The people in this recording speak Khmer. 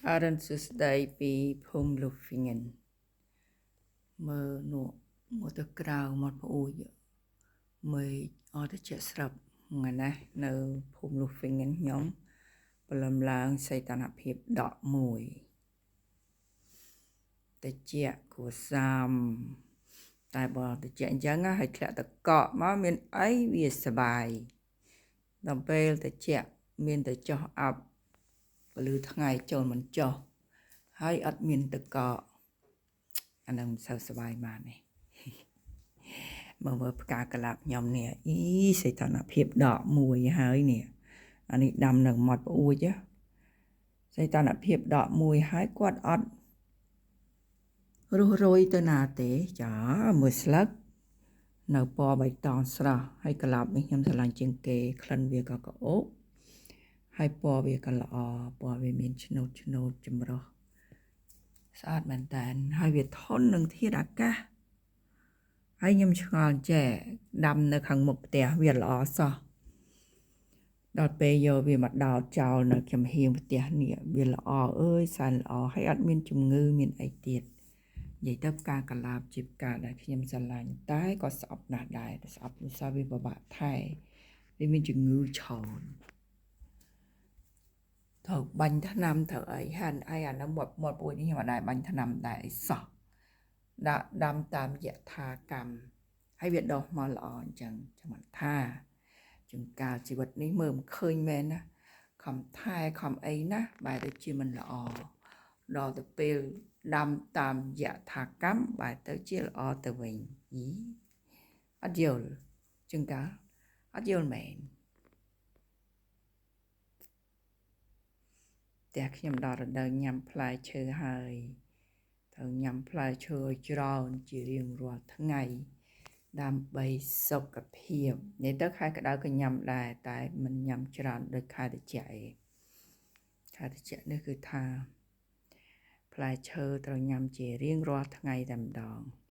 អរុនសួស្តីពីភូមិលូហ្វីងមើលនោះមកទៅក្រៅមកប្អូនមើលអត់ទៅជាស្រាប់ថ្ងៃណានៅភូមិលូហ្វីងខ្ញុំព្រលឹមឡើងសីតនភាពដកមួយតិចគួសាមតែបើតិចអញ្ចឹងហើយធ្លាក់តកកមកមានអីវាសបាយដល់ពេលតិចមានតែចោះអាប់ពលឺថ្ងៃចូលមិនចោះហើយអត់មានតកកអានឹងមិនសូវសប្បាយបានទេមើលផ្កាកលាប់ខ្ញុំនេះអីសីតុណ្ហភាពដកមួយហើយនេះអានេះដាំនៅមាត់ប្អួយសីតុណ្ហភាពដកមួយហើយគាត់អត់រុះរយទៅណាទេចាមួយស្លឹកនៅពណ៌បៃតងស្រស់ហើយកលាប់នេះខ្ញុំឆ្លាញ់ជាងគេក្លិនវាក៏ក្អូកហើយពណ៌វាក៏ល្អពណ៌វាមានឆ្នោតចម្រុះស្អាតមែនតើហើយវាធន់នឹងធាតុអាកាសហើយខ្ញុំឆ្ងល់ចេះដាំនៅខាងមុខផ្ទះវាល្អសោះដល់ពេលយកវាមកដោតចោលនៅចំហៀងផ្ទះនេះវាល្អអើយសែនល្អហើយអត់មានជំងឺមានអីទៀតនិយាយទៅផ្កាកលាបជាផ្កាដែលខ្ញុំស្រឡាញ់តែក៏ស្អប់ណាស់ដែរស្អប់វិសាវាពិបាកថែវាមានជំងឺឆោនត្រូវបាញ់ថ្នាំត្រូវអីហានអីអានោះមាត់ពួយនេះខ្ញុំអត់ដែរបាញ់ថ្នាំដែរអីសោះដាក់ដាំតាមយថាកម្មហើយវាដុះមកល្អអញ្ចឹងចាំថាជំកាលជីវិតនេះមើលមិនឃើញមែនណាខំថែខំអីណាបែរទៅជាមិនល្អដល់ទៅពេលដាំតាមយថាកម្មបែរទៅជាល្អទៅវិញអត់យល់ជំកាលអត់យល់មែនតែខ្ញុំដល់រដូវញ៉ាំផ្លែឈើហើយត្រូវញ៉ាំផ្លែឈើច្រើនជារៀងរាល់ថ្ងៃដើម្បីសុខភាពនេះទៅខែក្តៅក៏ញ៉ាំដែរតែមិនញ៉ាំច្រើនដូចខែត្រជាក់ឯងខែត្រជាក់នេះគឺថាផ្លែឈើត្រូវញ៉ាំជារៀងរាល់ថ្ងៃតែម្ដង